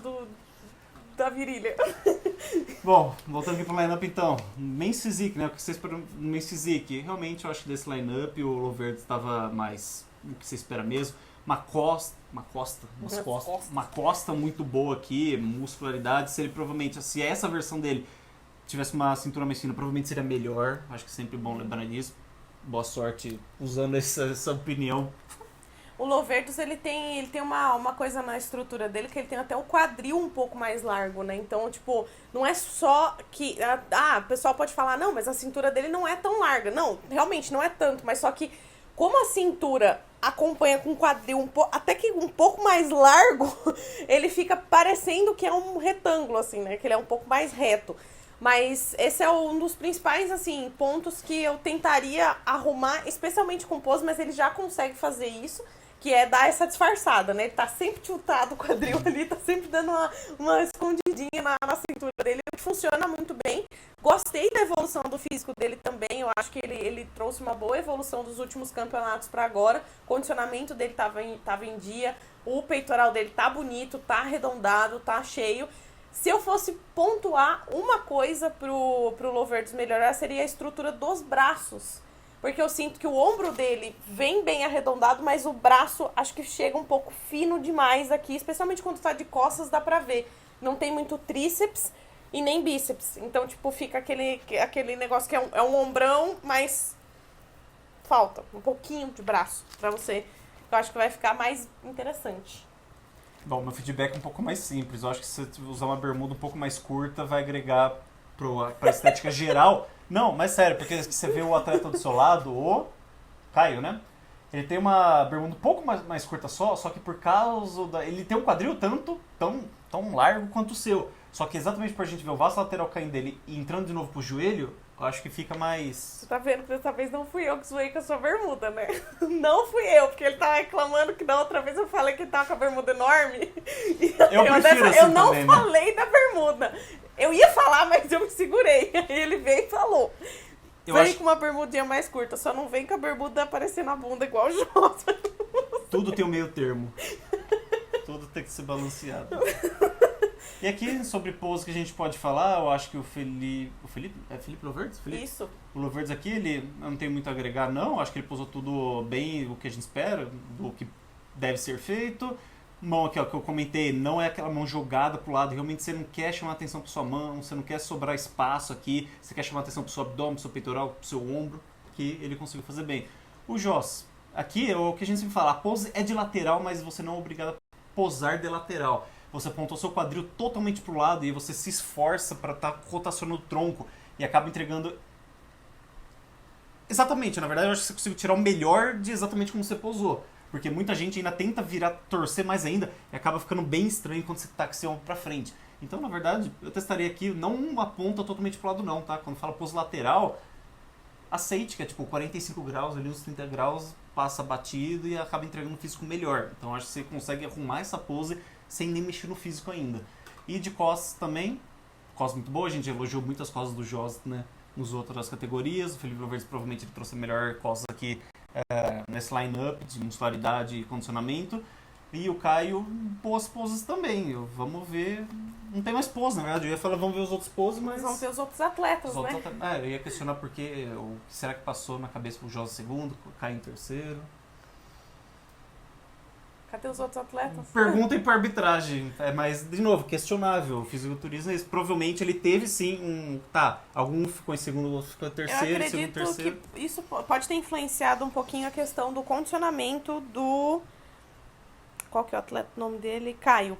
da virilha. Bom, voltando aqui pro line-up então. Men's Physique, né? O que vocês esperam no Men's Physique? Realmente eu acho que desse line-up o Loverde estava mais o que você espera mesmo. Uma costa muito boa aqui, muscularidade. Se ele provavelmente, se essa versão dele tivesse uma cintura mais fina, provavelmente seria melhor. Acho que é sempre bom lembrar disso. Boa sorte usando essa opinião. O Loverdes, ele tem uma coisa na estrutura dele, que ele tem até o quadril um pouco mais largo, né? Então, tipo, não é só que... o pessoal pode falar, não, mas a cintura dele não é tão larga. Não, realmente, não é tanto. Mas só que, como a cintura acompanha com o quadril até que um pouco mais largo, ele fica parecendo que é um retângulo, assim, né? Que ele é um pouco mais reto. Mas esse é um dos principais, assim, pontos que eu tentaria arrumar, especialmente com pose, mas ele já consegue fazer isso, que é dar essa disfarçada, né? Ele tá sempre tiltado o quadril ali, tá sempre dando uma escondidinha na cintura dele, que funciona muito bem. Gostei da evolução do físico dele também, eu acho que ele trouxe uma boa evolução dos últimos campeonatos pra agora. O condicionamento dele tava em dia, o peitoral dele tá bonito, tá arredondado, tá cheio. Se eu fosse pontuar uma coisa pro Loverdes melhorar, seria a estrutura dos braços. Porque eu sinto que o ombro dele vem bem arredondado, mas o braço acho que chega um pouco fino demais aqui, especialmente quando tá de costas, dá pra ver. Não tem muito tríceps e nem bíceps. Então, tipo, fica aquele negócio que é um ombrão, mas falta um pouquinho de braço pra você. Eu acho que vai ficar mais interessante. Bom, meu feedback é um pouco mais simples. Eu acho que se você usar uma bermuda um pouco mais curta, vai agregar pra estética geral. Não, mas sério, porque você vê o atleta do seu lado, o Caio, né? Ele tem uma bermuda um pouco mais curta só que por causa da... Ele tem um quadril tão largo quanto o seu. Só que exatamente pra gente ver o vaso lateral caindo dele e entrando de novo pro joelho, eu acho que fica mais... Você tá vendo que dessa vez não fui eu que zoei com a sua bermuda, né? Não fui eu, porque ele tava reclamando que da outra vez eu falei que ele tava com a bermuda enorme. E Eu prefiro assim eu não também, né? falei da bermuda. Eu ia falar, mas eu me segurei. Aí ele veio e falou. Vem com uma bermudinha mais curta, só não vem com a bermuda aparecendo na bunda igual o Jota. Tudo tem um meio termo. Tudo tem que ser balanceado. E aqui, sobre pose que a gente pode falar, eu acho que o Felipe... É Felipe Loverdes? Isso. O Loverdes aqui, ele não tem muito a agregar, não. Acho que ele posou tudo bem, o que a gente espera, do que deve ser feito. Mão aqui, ó, que eu comentei, não é aquela mão jogada pro lado. Realmente você não quer chamar atenção pra sua mão, você não quer sobrar espaço aqui. Você quer chamar atenção pro seu abdômen, pro seu peitoral, pro seu ombro, que ele conseguiu fazer bem. O Joss, aqui é o que a gente sempre fala, a pose é de lateral, mas você não é obrigado a posar de lateral. Você apontou seu quadril totalmente pro lado e você se esforça para estar rotacionando o tronco e acaba entregando... Exatamente, na verdade eu acho que você conseguiu tirar o melhor de exatamente como você posou. Porque muita gente ainda tenta virar, torcer mais ainda e acaba ficando bem estranho quando você tá com seu ombro pra frente. Então, na verdade, eu testaria aqui, não uma ponta totalmente pro lado não, tá? Quando fala pose lateral, aceite que é tipo 45 graus, ali uns 30 graus, passa batido e acaba entregando um físico melhor. Então, acho que você consegue arrumar essa pose sem nem mexer no físico ainda. E de costas também, costas muito boa, a gente elogiou muitas costas do Joss, né? Nos outras categorias, o Felipe Loverdes provavelmente ele trouxe a melhor costas aqui nesse line-up de muscularidade e condicionamento. E o Caio, boas poses também. Vamos ver. Não tem mais pose, na verdade. Eu ia falar, vamos ver os outros poses, mas. Vamos ver os outros atletas, né? Eu ia questionar porque. Será que passou na cabeça pro Josa segundo, o Caio em terceiro? Cadê os outros atletas? Perguntem pra arbitragem. Mas, de novo, questionável. O fisiculturismo é isso. Provavelmente ele teve sim algum ficou em segundo, outro ficou em terceiro, segundo, terceiro. Eu acredito que isso pode ter influenciado um pouquinho a questão do condicionamento do... Qual que é o atleta? O nome dele? Caio.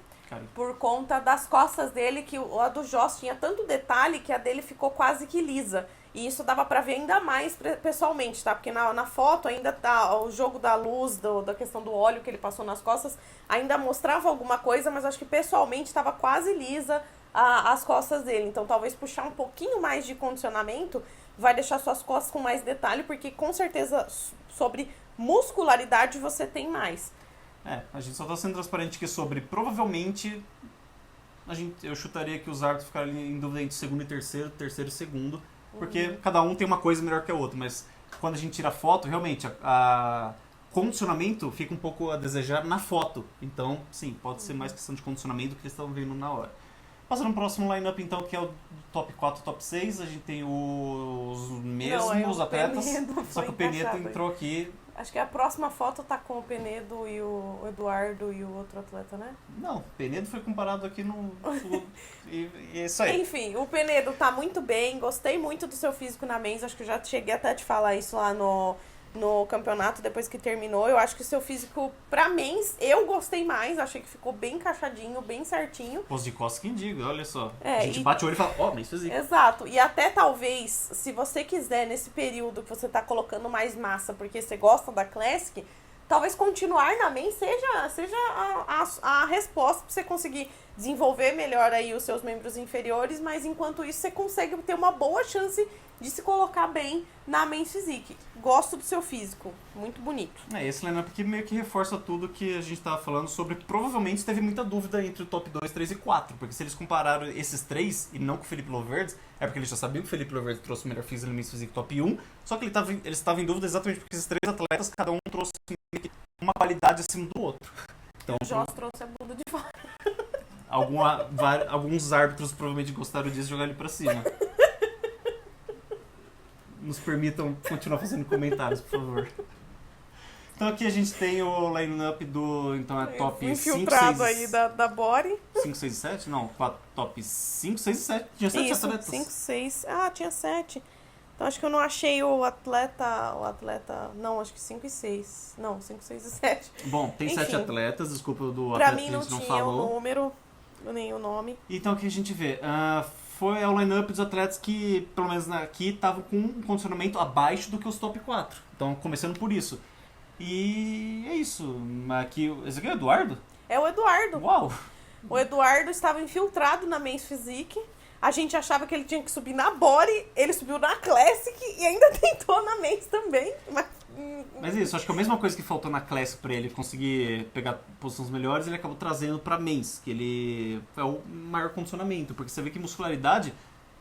Por conta das costas dele, que a do Joss tinha tanto detalhe que a dele ficou quase que lisa. E isso dava pra ver ainda mais pessoalmente, tá? Porque na foto ainda tá o jogo da luz, da questão do óleo que ele passou nas costas, ainda mostrava alguma coisa, mas acho que pessoalmente estava quase lisa as costas dele. Então talvez puxar um pouquinho mais de condicionamento vai deixar suas costas com mais detalhe, porque com certeza sobre muscularidade você tem mais. A gente só tá sendo transparente que sobre, provavelmente, eu chutaria que os árbitros ficaram em dúvida entre segundo e terceiro e segundo, porque cada um tem uma coisa melhor que a outra, mas quando a gente tira a foto, realmente, a condicionamento fica um pouco a desejar na foto. Então, sim, pode ser mais questão de condicionamento do que eles estão vendo na hora. Passando pro próximo line-up, então, que é o top 4 e top 6, a gente tem os mesmos atletas, só que o Penedo entrou aqui. Acho que a próxima foto tá com o Penedo e o Eduardo e o outro atleta, né? Não, o Penedo foi comparado aqui no... e é isso aí. Enfim, o Penedo tá muito bem, gostei muito do seu físico na mesa, acho que eu já cheguei até a te falar isso lá no campeonato, depois que terminou. Eu acho que o seu físico, pra mens, eu gostei mais, achei que ficou bem encaixadinho, bem certinho. Pose de costas quem diga, olha só. A gente bate o olho e fala, mas físico. Exato, e até talvez, se você quiser, nesse período que você tá colocando mais massa, porque você gosta da Classic, talvez continuar na mens seja a resposta pra você conseguir desenvolver melhor aí os seus membros inferiores, mas enquanto isso você consegue ter uma boa chance de se colocar bem na Men's Physique. Gosto do seu físico, muito bonito. Esse line-up aqui meio que reforça tudo que a gente estava falando sobre, provavelmente teve muita dúvida entre o top 2, 3 e 4, porque se eles compararam esses três e não com o Felipe Loverdes, é porque eles já sabiam que o Felipe Loverdes trouxe o melhor físico no Men's Physique top 1, só que eles estavam em dúvida exatamente porque esses três atletas, cada um trouxe uma qualidade acima do outro. Então, o Joss trouxe a bunda de fora. Alguns árbitros provavelmente gostaram disso e jogaram ele pra cima. Nos permitam continuar fazendo comentários, por favor. Então aqui a gente tem o line-up do... Então é top 5, 6... Infiltrado aí da Body. 5, 6 e 7? Não, top 5, 6 e 7. Tinha 7 atletas. 5, 6... tinha 7. Então acho que eu não achei o atleta, não, acho que 5 e 6. Não, 5, 6 e 7. Bom, tem Enfim. 7 atletas, desculpa do Pra atleta mim que a não gente não tinha o falou. número, nem o nome. Então o que a gente vê? Foi o line-up dos atletas que, pelo menos aqui, estavam com um condicionamento abaixo do que os top 4. Então, começando por isso. E é isso. Aqui, esse aqui é o Eduardo? É o Eduardo. Uau! O Eduardo estava infiltrado na Men's Physique. A gente achava que ele tinha que subir na Body, ele subiu na Classic e ainda tentou na Men's também. Mas é isso, acho que a mesma coisa que faltou na Classic pra ele conseguir pegar posições melhores, ele acabou trazendo pra Men's, que ele é o maior condicionamento, porque você vê que muscularidade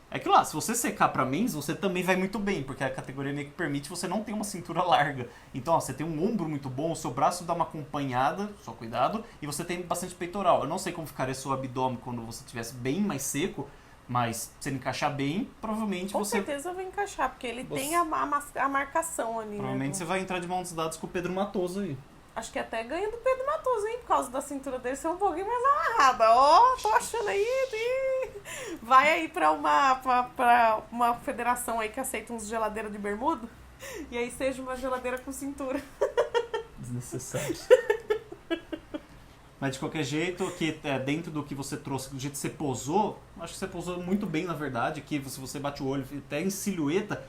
é aquilo lá, se você secar pra Men's, você também vai muito bem, porque a categoria meio que permite você não ter uma cintura larga. Então, ó, você tem um ombro muito bom, o seu braço dá uma acompanhada, só cuidado, e você tem bastante peitoral. Eu não sei como ficaria seu abdômen quando você estivesse bem mais seco, mas se ele encaixar bem, provavelmente Com você... certeza vai encaixar, porque ele tem a marcação ali, Provavelmente né? você vai entrar de mãos dadas com o Pedro Matoso aí. Acho que até ganha do Pedro Matoso, hein? Por causa da cintura dele ser um pouquinho mais amarrada. Ó, tô achando aí. Vai aí pra uma federação aí que aceita uns geladeiras de bermuda. E aí seja uma geladeira com cintura. Desnecessário. Mas de qualquer jeito, que dentro do que você trouxe, do jeito que você posou, acho que você posou muito bem, na verdade, que se você bate o olho até em silhueta,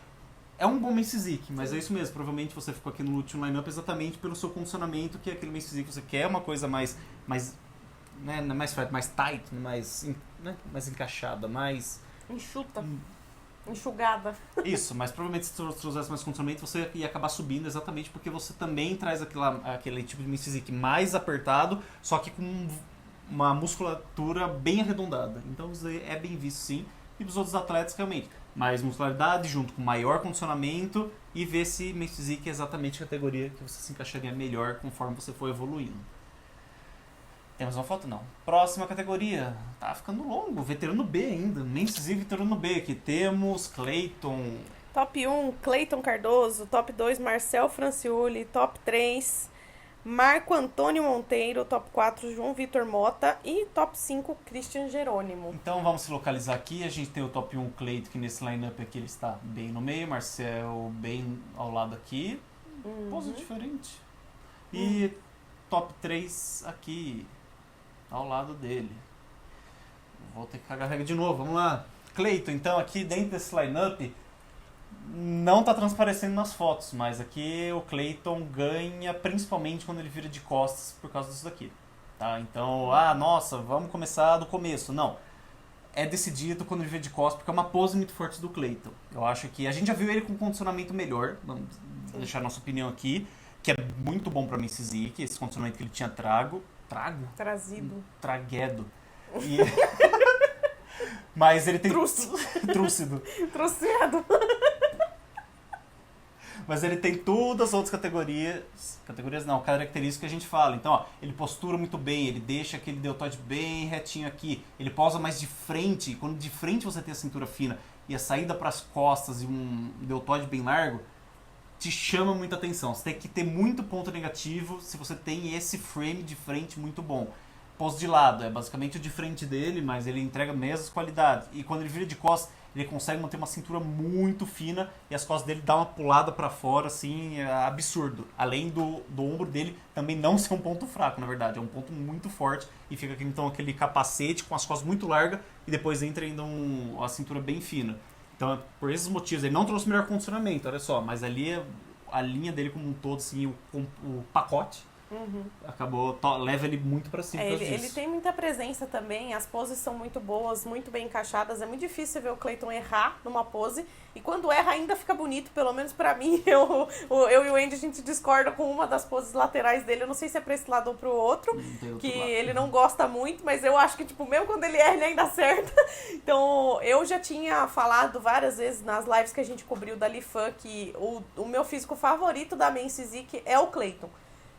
é um bom Men's Physique, mas é isso mesmo, provavelmente você ficou aqui no último line-up exatamente pelo seu condicionamento, que é aquele Men's Physique que você quer uma coisa mais né, mais flat, mais tight, mais encaixada, mais... Enxuta. Enxugada. Isso, mas provavelmente se você trouxesse mais condicionamento, você ia acabar subindo exatamente porque você também traz aquele tipo de Men's Physique mais apertado, só que com uma musculatura bem arredondada. Então isso é bem visto sim. E dos outros atletas realmente, mais muscularidade junto com maior condicionamento e ver se Men's Physique é exatamente a categoria que você se encaixaria melhor conforme você for evoluindo. Temos uma foto? Não. Próxima categoria. Tá ficando longo. Veterano B ainda. Men's Physique Veterano B. Aqui temos Clayton. Top 1, Clayton Cardoso. Top 2, Marcel Franciulli. Top 3, Marco Antônio Monteiro. Top 4, João Vitor Mota. E top 5, Christian Jerônimo. Então vamos se localizar aqui. A gente tem o top 1 Clayton, que nesse lineup aqui ele está bem no meio. Marcel bem ao lado aqui. Pose diferente. E top 3 aqui. Ao lado dele. Vou ter que cagar a regra de novo, vamos lá. Clayton, então aqui dentro desse lineup não tá transparecendo nas fotos, mas aqui o Clayton ganha principalmente quando ele vira de costas por causa disso daqui. Tá? Então, nossa, vamos começar do começo. Não. É decidido quando ele vira de costas porque é uma pose muito forte do Clayton. Eu acho que a gente já viu ele com um condicionamento melhor, vamos deixar a nossa opinião aqui, que é muito bom pra Men's Physique, esse condicionamento que ele tinha trazido. Traguedo. E... Mas ele tem... Trúcido. Trúcido. Mas ele tem todas as outras características que a gente fala. Então, ó, ele postura muito bem, ele deixa aquele deltoide bem retinho aqui, ele posa mais de frente, e quando de frente você tem a cintura fina e a saída para as costas e um deltoide bem largo, te chama muita atenção. Você tem que ter muito ponto negativo se você tem esse frame de frente muito bom. Pose de lado, é basicamente o de frente dele, mas ele entrega as mesmas qualidades. E quando ele vira de costas, ele consegue manter uma cintura muito fina e as costas dele dão uma pulada pra fora, assim, é absurdo. Além do ombro dele também não ser um ponto fraco, na verdade. É um ponto muito forte e fica aqui, então aquele capacete com as costas muito largas e depois entra ainda a cintura bem fina. Então, por esses motivos, ele não trouxe o melhor condicionamento, olha só, mas ali a linha dele como um todo, assim, o pacote, acabou, leva ele muito pra cima. Ele tem muita presença também, as poses são muito boas, muito bem encaixadas. É muito difícil ver o Clayton errar numa pose. E quando erra ainda fica bonito, pelo menos pra mim. Eu e o Andy, a gente discorda com uma das poses laterais dele. Eu não sei se é pra esse lado ou pro outro, que ele não gosta muito, mas eu acho que, tipo, mesmo quando ele erra, ele ainda acerta. Então, eu já tinha falado várias vezes nas lives que a gente cobriu da Lifan que o meu físico favorito da Men's Physique é o Clayton.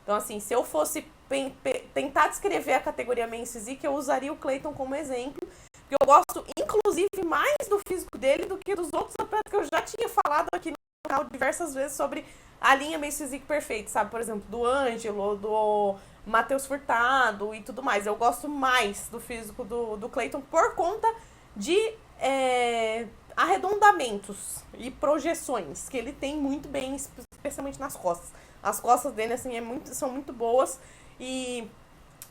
Então, assim, se eu fosse tentar descrever a categoria Men's Physique, eu usaria o Clayton como exemplo. Porque eu gosto, inclusive, mais do físico dele do que dos outros atletas que eu já tinha falado aqui no canal diversas vezes sobre a linha Men's Physique perfeita, sabe? Por exemplo, do Ângelo, do Matheus Furtado e tudo mais. Eu gosto mais do físico do Clayton por conta de arredondamentos e projeções que ele tem muito bem, especialmente nas costas. As costas dele, assim, são muito boas e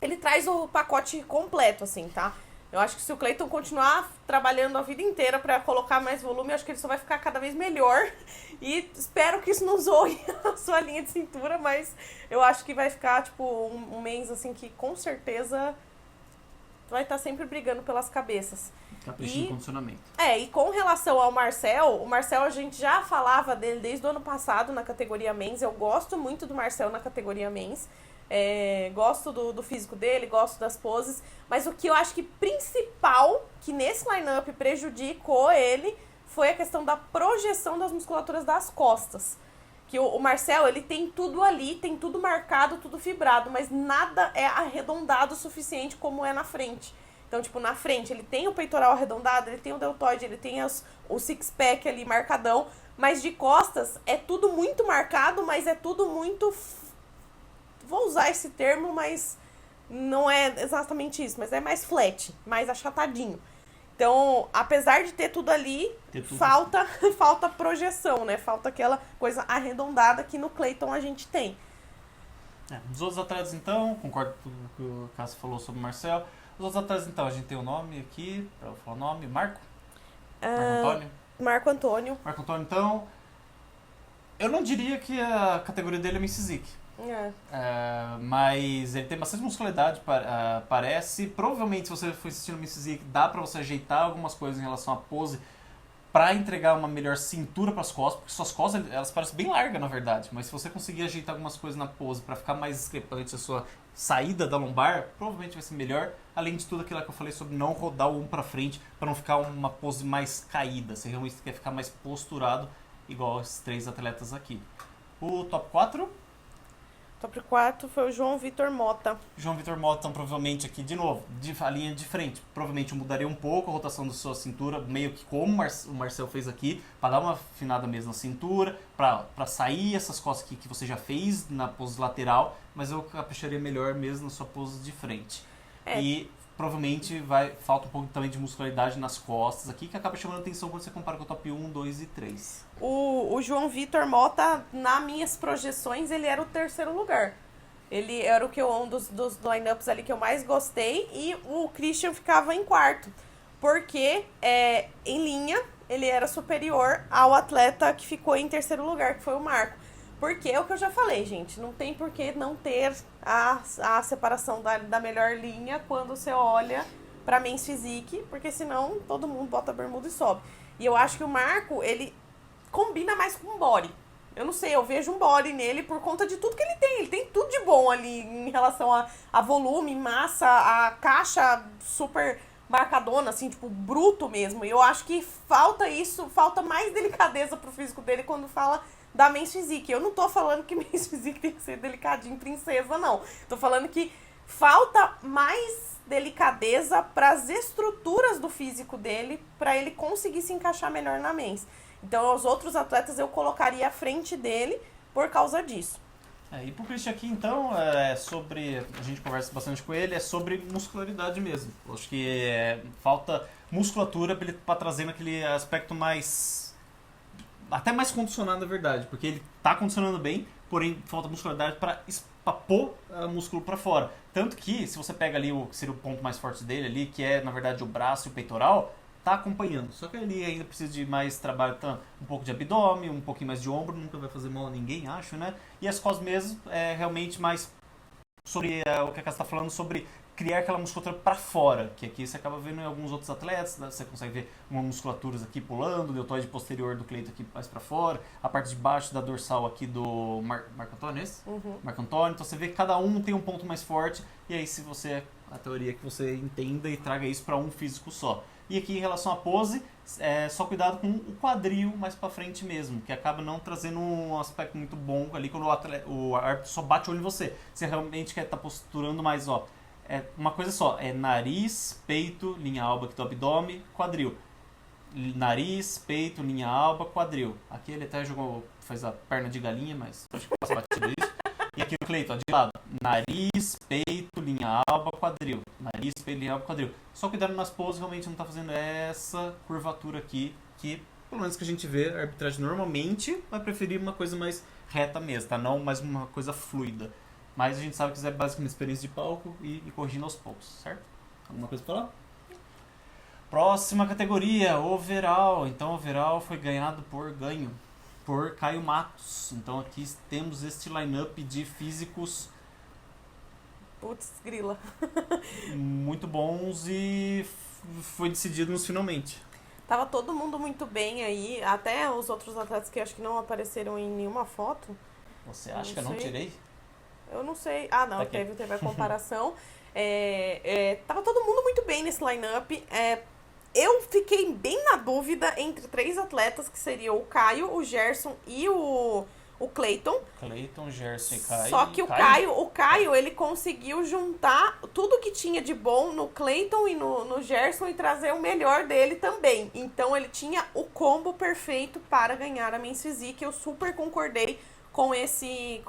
ele traz o pacote completo, assim, tá? Eu acho que se o Clayton continuar trabalhando a vida inteira pra colocar mais volume, eu acho que ele só vai ficar cada vez melhor. E espero que isso não zoe a sua linha de cintura, mas eu acho que vai ficar, tipo, um mês, assim, que com certeza vai estar sempre brigando pelas cabeças. Capricho em condicionamento. E com relação ao Marcel, o Marcel a gente já falava dele desde o ano passado na categoria Men's. Eu gosto muito do Marcel na categoria Men's. Gosto do físico dele, gosto das poses, mas o que eu acho que principal que nesse line-up prejudicou ele foi a questão da projeção das musculaturas das costas. Que o Marcel, ele tem tudo ali, tem tudo marcado, tudo fibrado, mas nada é arredondado o suficiente como é na frente. Então, tipo, na frente ele tem o peitoral arredondado, ele tem o deltoide, ele tem o six-pack ali marcadão, mas de costas é tudo muito marcado, mas é tudo muito... Vou usar esse termo, mas não é exatamente isso. Mas é mais flat, mais achatadinho. Então, apesar de ter tudo ali, falta projeção, né? Falta aquela coisa arredondada que no Clayton a gente tem. Os outros atletas, então, concordo com o que o Cássio falou sobre o Marcel. Os outros atletas, então, a gente tem o nome aqui, para eu falar o nome, Marco Antônio. Marco Antônio. Marco Antônio, então, eu não diria que a categoria dele é Men's Physique. Mas ele tem bastante muscularidade, parece. Provavelmente, se você for assistindo o Men's Physique, dá pra você ajeitar algumas coisas em relação à pose pra entregar uma melhor cintura pras costas, porque suas costas, elas parecem bem largas, na verdade. Mas se você conseguir ajeitar algumas coisas na pose pra ficar mais discrepante a sua saída da lombar, provavelmente vai ser melhor. Além de tudo aquilo que eu falei sobre não rodar o ombro pra frente pra não ficar uma pose mais caída. Você realmente quer ficar mais posturado, igual esses três atletas aqui. O top 4... Top 4 foi o João Vitor Mota. João Vitor Mota, então, provavelmente aqui, de novo, a linha de frente. Provavelmente eu mudaria um pouco a rotação da sua cintura, meio que como o Marcel fez aqui, para dar uma afinada mesmo na cintura, para sair essas costas que você já fez na pose lateral, mas eu capricharia melhor mesmo na sua pose de frente. E provavelmente falta um pouco também de muscularidade nas costas aqui, que acaba chamando atenção quando você compara com o top 1, 2 e 3. O João Vitor Mota, nas minhas projeções, ele era o terceiro lugar. Ele era um dos lineups ali que eu mais gostei, e o Christian ficava em quarto, porque em linha ele era superior ao atleta que ficou em terceiro lugar, que foi o Marco. Porque é o que eu já falei, gente, não tem por que não ter a separação da melhor linha quando você olha pra Men's Physique, porque senão todo mundo bota a bermuda e sobe. E eu acho que o Marco, ele combina mais com um body. Eu não sei, eu vejo um body nele por conta de tudo que ele tem. Ele tem tudo de bom ali em relação a volume, massa, a caixa super marcadona, assim, tipo, bruto mesmo. E eu acho que falta isso, falta mais delicadeza pro físico dele quando fala da Men's Physique. Eu não tô falando que Men's Physique tem que ser delicadinho, princesa, não. Tô falando que falta mais delicadeza para as estruturas do físico dele, para ele conseguir se encaixar melhor na Men's. Então, os outros atletas eu colocaria à frente dele por causa disso. E pro Christian aqui, então, sobre... A gente conversa bastante com ele, é sobre muscularidade mesmo. Eu acho que falta musculatura para ele estar trazendo aquele aspecto mais... Até mais condicionado, na verdade, porque ele tá condicionando bem, porém falta muscularidade para pôr o músculo para fora. Tanto que, se você pega ali o que seria o ponto mais forte dele ali, que é, na verdade, o braço e o peitoral, tá acompanhando. Só que ele ainda precisa de mais trabalho, um pouco de abdômen, um pouquinho mais de ombro, nunca vai fazer mal a ninguém, acho, né? E as costas mesmo, realmente mais sobre o que a Casa tá falando, sobre criar aquela musculatura para fora, que aqui você acaba vendo em alguns outros atletas, né? Você consegue ver uma musculatura aqui pulando, o deltoide posterior do Clayton aqui mais para fora, a parte de baixo da dorsal aqui do Marco Antônio, é esse? Marco Antônio, então você vê que cada um tem um ponto mais forte, e aí se você, a teoria é que você entenda e traga isso para um físico só. E aqui em relação à pose, só cuidado com o quadril mais para frente mesmo, que acaba não trazendo um aspecto muito bom ali quando o árbitro só bate o olho em você. Você realmente quer estar posturando mais, ó, uma coisa só, nariz, peito, linha alba aqui do abdômen, quadril. Nariz, peito, linha alba, quadril. Aqui ele até faz a perna de galinha, mas acho que passa batido isso. E aqui o Clayton, ó, de lado. Nariz, peito, linha espinha alba, quadril. Nariz, pelinho alba, quadril. Só cuidado nas poses, realmente não tá fazendo essa curvatura aqui, que pelo menos que a gente vê, a arbitragem normalmente vai preferir uma coisa mais reta mesmo, tá? Não mais uma coisa fluida. Mas a gente sabe que isso é basicamente experiência de palco e corrigindo aos poucos, certo? Alguma coisa pra falar? Próxima categoria, overall. Então, overall foi ganhado por Caio Matos. Então, aqui temos este line-up de físicos Putz, grila. muito bons e foi decidido nos finalmente. Tava todo mundo muito bem aí, até os outros atletas que acho que não apareceram em nenhuma foto. Você acha que eu não tirei? Eu não sei. Ah, não, Tá teve a comparação. Tava todo mundo muito bem nesse line-up. Eu fiquei bem na dúvida entre 3 atletas, que seriam o Caio, o Gerson e o Clayton. Clayton, Gerson e Caio. Só que o Caio, ele conseguiu juntar tudo que tinha de bom no Clayton e no Gerson e trazer o melhor dele também. Então ele tinha o combo perfeito para ganhar a Men's Physique. Eu super concordei com esse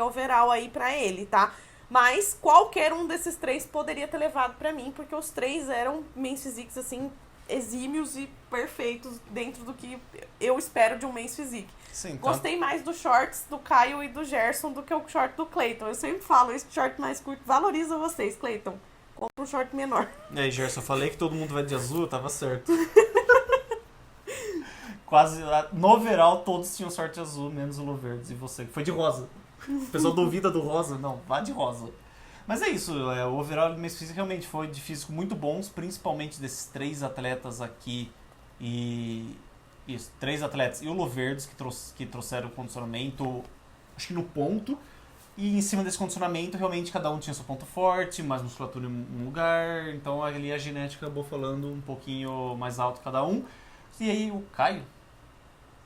overall aí pra ele, tá? Mas qualquer um desses 3 poderia ter levado pra mim, porque os 3 eram Men's Physiques, assim, exímios e perfeitos dentro do que eu espero de um Men's Physique. Sim, Gostei mais dos shorts do Caio e do Gerson do que o short do Clayton. Eu sempre falo, esse short mais curto valoriza vocês, Clayton. Compra um short menor. E aí, Gerson, eu falei que todo mundo vai de azul, tava certo. Quase, no overall, todos tinham short azul, menos o Luverdes. E você, que foi de rosa. O pessoal duvida do rosa. Não, vá de rosa. Mas é isso, o overall do mês físico realmente foi de físico muito bons, principalmente desses 3 atletas aqui. Isso, 3 atletas e o Luverdes que trouxeram o condicionamento, acho que no ponto. E em cima desse condicionamento, realmente cada um tinha seu ponto forte, mais musculatura em um lugar. Então ali a genética acabou falando um pouquinho mais alto cada um. E aí o Caio?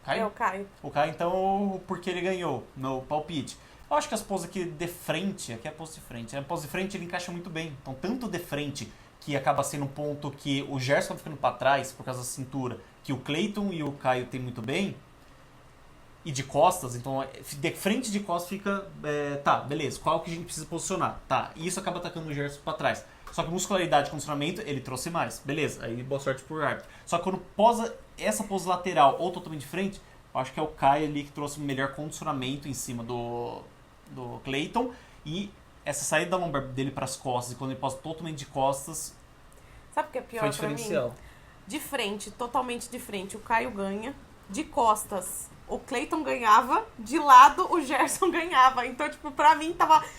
É o Caio. O Caio, então, porque ele ganhou no palpite. Eu acho que as poses aqui de frente, aqui é a pose de frente. A pose de frente ele encaixa muito bem. Então, tanto de frente, que acaba sendo um ponto que o Gerson tá ficando pra trás por causa da cintura, que o Clayton e o Caio tem muito bem, e de costas, então de frente e de costas fica, tá, beleza, qual que a gente precisa posicionar? Tá, e isso acaba atacando o Gerson pra trás. Só que muscularidade e condicionamento, ele trouxe mais. Beleza, aí boa sorte pro árbitro. Só que quando posa essa pose lateral ou totalmente de frente, eu acho que é o Caio ali que trouxe o melhor condicionamento em cima do Clayton. E essa saída da lombar dele pras costas, e quando ele posa totalmente de costas, sabe o que é pior foi pra diferencial. mim? De frente, totalmente de frente, o Caio ganha. De costas, o Clayton ganhava. De lado, o Gerson ganhava. Então, tipo, pra mim,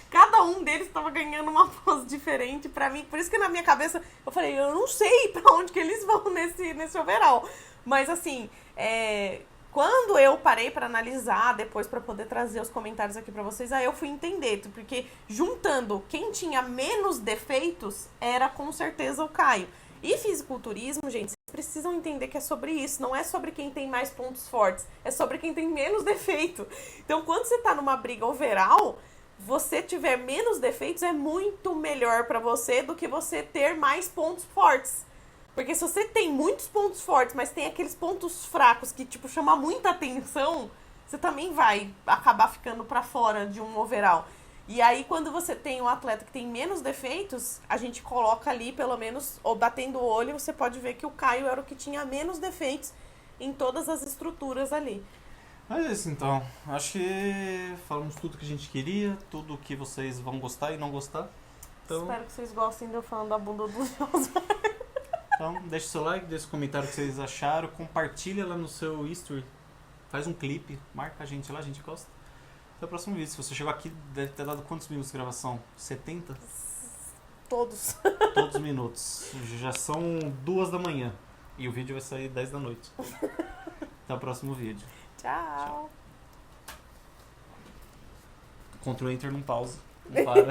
cada um deles tava ganhando uma pose diferente. Pra mim, por isso que na minha cabeça, eu falei, eu não sei pra onde que eles vão nesse overall. Mas, assim, quando eu parei pra analisar, depois pra poder trazer os comentários aqui pra vocês, aí eu fui entender. Porque juntando quem tinha menos defeitos, era com certeza o Caio. E fisiculturismo, gente, vocês precisam entender que é sobre isso. Não é sobre quem tem mais pontos fortes. É sobre quem tem menos defeito. Então, quando você tá numa briga overall, você tiver menos defeitos é muito melhor pra você do que você ter mais pontos fortes. Porque se você tem muitos pontos fortes, mas tem aqueles pontos fracos que, tipo, chamam muita atenção, você também vai acabar ficando pra fora de um overall. E aí, quando você tem um atleta que tem menos defeitos, a gente coloca ali, pelo menos, ou batendo o olho, você pode ver que o Caio era o que tinha menos defeitos em todas as estruturas ali. Mas é isso, então. Acho que falamos tudo que a gente queria, tudo que vocês vão gostar e não gostar. Então, espero que vocês gostem de eu falando da bunda do Deus. então, deixa o seu like, deixa o comentário que vocês acharam, compartilha lá no seu history, faz um clipe, marca a gente lá, a gente gosta. Até o próximo vídeo. Se você chegou aqui, deve ter dado quantos minutos de gravação? 70? Todos. Todos os minutos. Já são 2 da manhã. E o vídeo vai sair 10 da noite. Até o próximo vídeo. Tchau. Ctrl Enter não pausa. Não para.